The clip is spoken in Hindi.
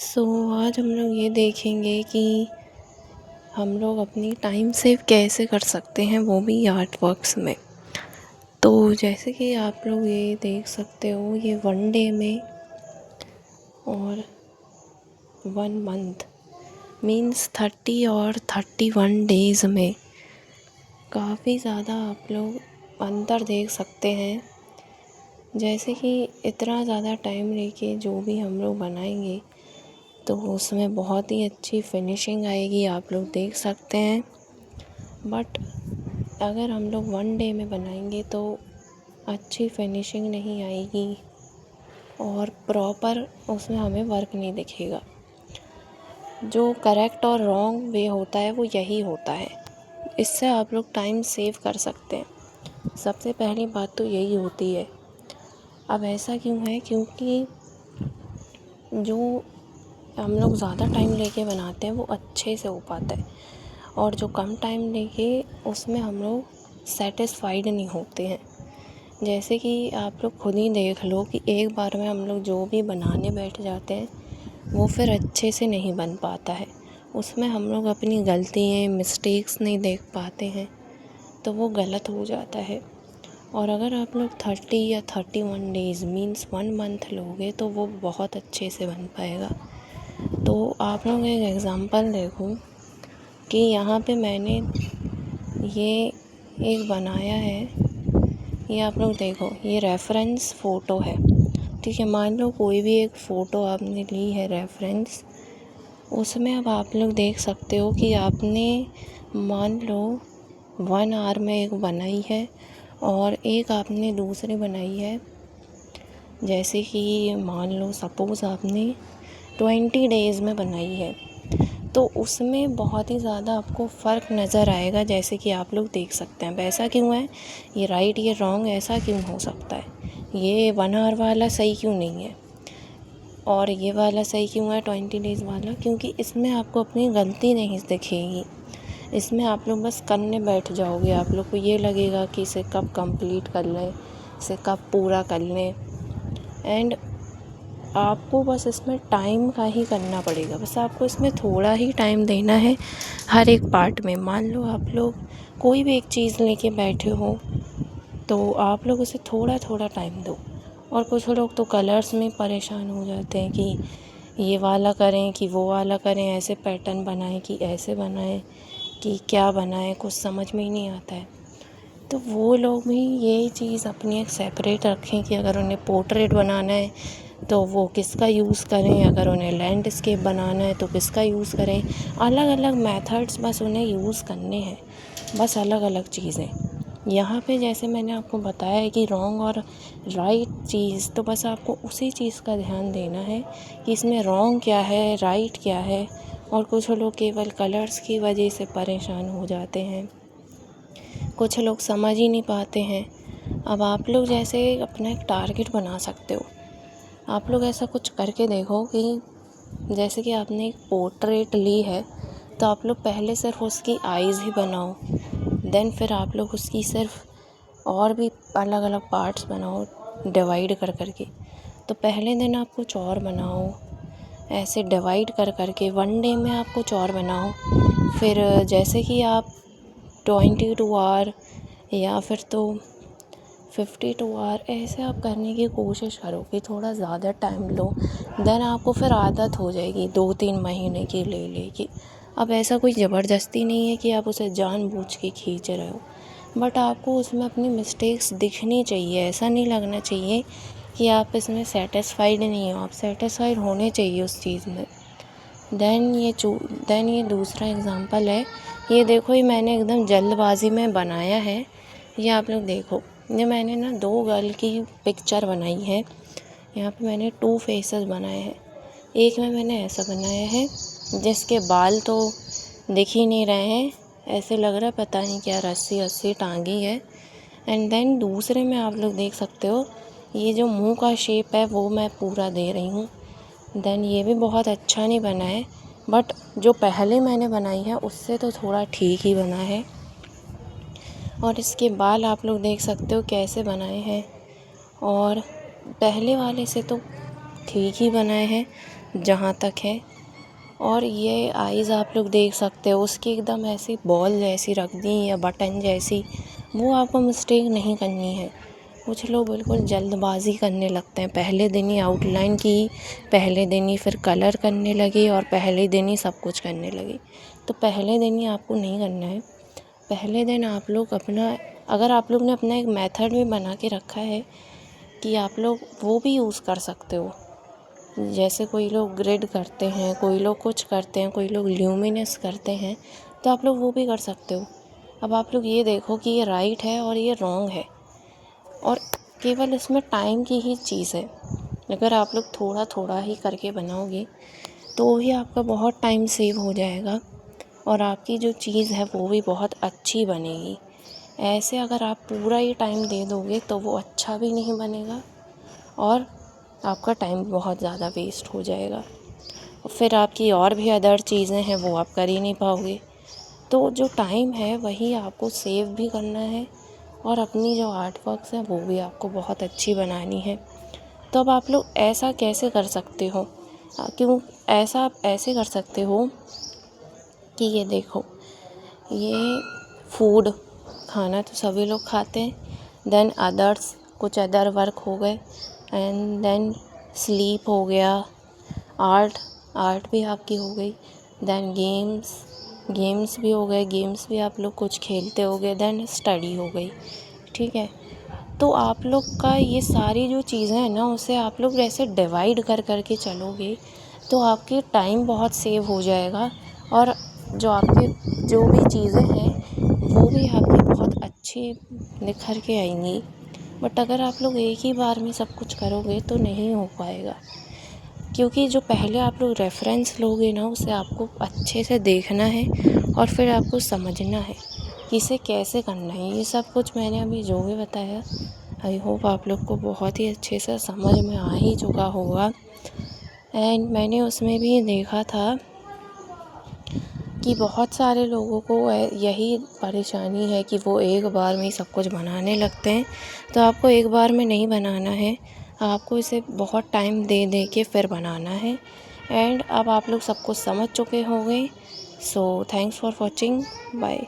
सो आज हम लोग ये देखेंगे कि हम लोग अपनी टाइम सेव कैसे कर सकते हैं, वो भी आर्ट वर्क्स में। तो जैसे कि आप लोग ये देख सकते हो, ये 1 डे में और 1 मंथ मीन्स 30 और 31 डेज़ में काफ़ी ज़्यादा आप लोग अंतर देख सकते हैं। जैसे कि इतना ज़्यादा टाइम लेके जो भी हम लोग बनाएंगे तो उसमें बहुत ही अच्छी फिनिशिंग आएगी, आप लोग देख सकते हैं। बट अगर हम लोग 1 डे में बनाएंगे तो अच्छी फिनिशिंग नहीं आएगी और प्रॉपर उसमें हमें वर्क नहीं दिखेगा। जो करेक्ट और रॉन्ग वे होता है वो यही होता है। इससे आप लोग टाइम सेव कर सकते हैं। सबसे पहली बात तो यही होती है। अब ऐसा क्यों है? क्योंकि जो हम लोग ज़्यादा टाइम लेके बनाते हैं वो अच्छे से हो पाता है, और जो कम टाइम लेके उसमें हम लोग सेटिस्फाइड नहीं होते हैं। जैसे कि आप लोग खुद ही देख लो कि एक बार में हम लोग जो भी बनाने बैठ जाते हैं वो फिर अच्छे से नहीं बन पाता है। उसमें हम लोग अपनी गलतियाँ, मिस्टेक्स नहीं देख पाते हैं, तो वो गलत हो जाता है। और अगर आप लोग 30 या 31 डेज़ मीन्स 1 मंथ लोगे तो वो बहुत अच्छे से बन पाएगा। तो आप लोग एक एग्ज़ाम्पल देखो कि यहाँ पे मैंने ये एक बनाया है। ये आप लोग देखो, ये रेफरेंस फ़ोटो है, ठीक है। मान लो कोई भी एक फ़ोटो आपने ली है रेफरेंस, उसमें अब आप लोग देख सकते हो कि आपने मान लो 1 आवर में एक बनाई है और एक आपने दूसरी बनाई है। जैसे कि मान लो सपोज़ आपने 20 डेज़ में बनाई है, तो उसमें बहुत ही ज़्यादा आपको फ़र्क नज़र आएगा। जैसे कि आप लोग देख सकते हैं। ऐसा क्यों है? ये राइट, ये रॉन्ग ऐसा क्यों हो सकता है? ये 1 आवर वाला सही क्यों नहीं है और ये वाला सही क्यों है 20 डेज़ वाला? क्योंकि इसमें आपको अपनी गलती नहीं दिखेगी। इसमें आप लोग बस करने बैठ जाओगे। आप लोग को ये लगेगा कि इसे कब कंप्लीट कर लें, इसे कब पूरा कर लें। एंड आपको बस इसमें टाइम का ही करना पड़ेगा। बस आपको इसमें थोड़ा ही टाइम देना है हर एक पार्ट में। मान लो आप लोग कोई भी एक चीज़ लेके बैठे हो तो आप लोग उसे थोड़ा थोड़ा टाइम दो। और कुछ लोग तो कलर्स में परेशान हो जाते हैं कि ये वाला करें कि वो वाला करें, ऐसे पैटर्न बनाएं कि ऐसे बनाएं कि क्या बनाएं, कुछ समझ में ही नहीं आता है। तो वो लोग भी यही चीज़ अपनी एक सेपरेट रखें कि अगर उन्हें पोर्ट्रेट बनाना है तो वो किसका यूज़ करें, अगर उन्हें लैंडस्केप बनाना है तो किसका यूज़ करें। अलग अलग मेथड्स बस उन्हें यूज़ करने हैं, बस अलग अलग चीज़ें। यहाँ पे जैसे मैंने आपको बताया है कि रॉन्ग और राइट चीज़, तो बस आपको उसी चीज़ का ध्यान देना है कि इसमें रॉन्ग क्या है, राइट क्या है। और कुछ लोग केवल कलर्स की वजह से परेशान हो जाते हैं, कुछ लोग समझ ही नहीं पाते हैं। अब आप लोग जैसे अपना एक टारगेट बना सकते हो। आप लोग ऐसा कुछ करके देखो कि जैसे कि आपने एक पोर्ट्रेट ली है तो आप लोग पहले सिर्फ उसकी आईज़ ही बनाओ, देन फिर आप लोग उसकी सिर्फ और भी अलग अलग पार्ट्स बनाओ डिवाइड कर करके। तो पहले दिन आप कुछ और बनाओ, ऐसे डिवाइड कर करके 1 डे में आप कुछ और बनाओ। फिर जैसे कि आप 22 आवर या फिर तो 52 आवर ऐसे आप करने की कोशिश करो कि थोड़ा ज़्यादा टाइम लो। देन आपको फिर आदत हो जाएगी 2-3 महीने की ले लेके। अब ऐसा कोई ज़बरदस्ती नहीं है कि आप उसे जानबूझ के खींच रहे हो, बट आपको उसमें अपनी मिस्टेक्स दिखनी चाहिए। ऐसा नहीं लगना चाहिए कि आप इसमें सेटिस्फाइड नहीं हो, आप सेटिस्फाइड होने चाहिए उस चीज़ में। देन ये दूसरा एग्ज़ाम्पल है। ये देखो, ये मैंने एकदम जल्दबाजी में बनाया है। ये आप लोग देखो, ये मैंने ना 2 गर्ल की पिक्चर बनाई है। यहाँ पे मैंने 2 फेसेस बनाए हैं। एक में मैंने ऐसा बनाया है जिसके बाल तो दिख ही नहीं रहे हैं, ऐसे लग रहा है पता नहीं क्या रस्सी टांगी है। एंड देन दूसरे में आप लोग देख सकते हो, ये जो मुंह का शेप है वो मैं पूरा दे रही हूँ। देन ये भी बहुत अच्छा नहीं बना है, बट जो पहले मैंने बनाई है उससे तो थोड़ा ठीक ही बना है। और इसके बाल आप लोग देख सकते हो कैसे बनाए हैं, और पहले वाले से तो ठीक ही बनाए हैं, जहाँ तक है। और ये आइज़ आप लोग देख सकते हो, उसकी एकदम ऐसी बॉल जैसी रख दी या बटन जैसी। वो आपको मिस्टेक नहीं करनी है। कुछ लोग बिल्कुल जल्दबाजी करने लगते हैं, पहले दिन ही आउटलाइन की, पहले दिन ही फिर कलर करने लगे और पहले दिन ही सब कुछ करने लगे। तो पहले दिन ही आपको नहीं करना है। पहले दिन आप लोग अपना, अगर आप लोग ने अपना एक मेथड भी बना के रखा है कि आप लोग वो भी यूज़ कर सकते हो। जैसे कोई लोग ग्रिड करते हैं, कोई लोग कुछ करते हैं, कोई लोग ल्यूमिनस करते हैं, तो आप लोग वो भी कर सकते हो। अब आप लोग ये देखो कि ये राइट है और ये रॉन्ग है, और केवल इसमें टाइम की ही चीज़ है। अगर आप लोग थोड़ा थोड़ा ही करके बनाओगे तो ही आपका बहुत टाइम सेव हो जाएगा और आपकी जो चीज़ है वो भी बहुत अच्छी बनेगी। ऐसे अगर आप पूरा ही टाइम दे दोगे तो वो अच्छा भी नहीं बनेगा और आपका टाइम बहुत ज़्यादा वेस्ट हो जाएगा, और फिर आपकी और भी अदर चीज़ें हैं वो आप कर ही नहीं पाओगे। तो जो टाइम है वही आपको सेव भी करना है और अपनी जो आर्ट वर्क्स हैं वो भी आपको बहुत अच्छी बनानी है। तो अब आप लोग ऐसा कैसे कर सकते हो? क्यों ऐसा आप ऐसे कर सकते हो कि ये देखो, ये फूड खाना तो सभी लोग खाते हैं, देन अदर्स कुछ अदर वर्क हो गए, एंड देन स्लीप हो गया, आर्ट भी आपकी हो गई, देन गेम्स भी हो गए, गेम्स भी आप लोग कुछ खेलते होगे, देन स्टडी हो गई। ठीक है, तो आप लोग का ये सारी जो चीज़ें हैं ना, उसे आप लोग ऐसे डिवाइड कर के चलोगे तो आपकी टाइम बहुत सेव हो जाएगा और जो आपके जो भी चीज़ें हैं वो भी आपकी बहुत अच्छी निखर के आएंगी। बट अगर आप लोग एक ही बार में सब कुछ करोगे तो नहीं हो पाएगा, क्योंकि जो पहले आप लोग रेफरेंस लोगे ना, उसे आपको अच्छे से देखना है और फिर आपको समझना है कि इसे कैसे करना है। ये सब कुछ मैंने अभी जो भी बताया, आई होप आप लोग को बहुत ही अच्छे से समझ में आ ही चुका होगा। एंड मैंने उसमें भी देखा था कि बहुत सारे लोगों को यही परेशानी है कि वो एक बार में ही सब कुछ बनाने लगते हैं। तो आपको एक बार में नहीं बनाना है, आपको इसे बहुत टाइम दे दे के फिर बनाना है। एंड अब आप लोग सब कुछ समझ चुके होंगे। So thanks for watching, bye.